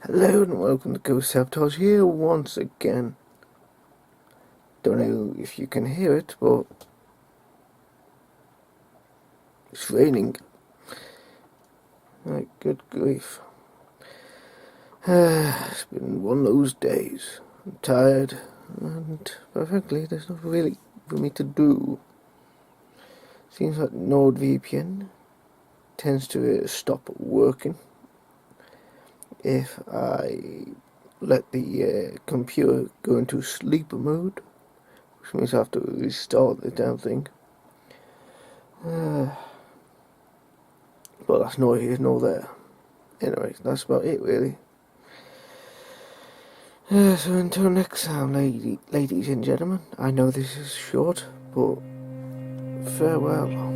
Hello and welcome to Ghost Sabotage here once again. Don't know if you can hear it, but it's raining. Like, good grief. It's been one of those days. I'm tired, and perfectly, there's nothing really for me to do. Seems like NordVPN tends to stop working if I let the computer go into sleep mode, which means I have to restart the damn thing. But that's neither here nor there. Anyway, that's about it really. So until next time, ladies and gentlemen, I know this is short, but farewell.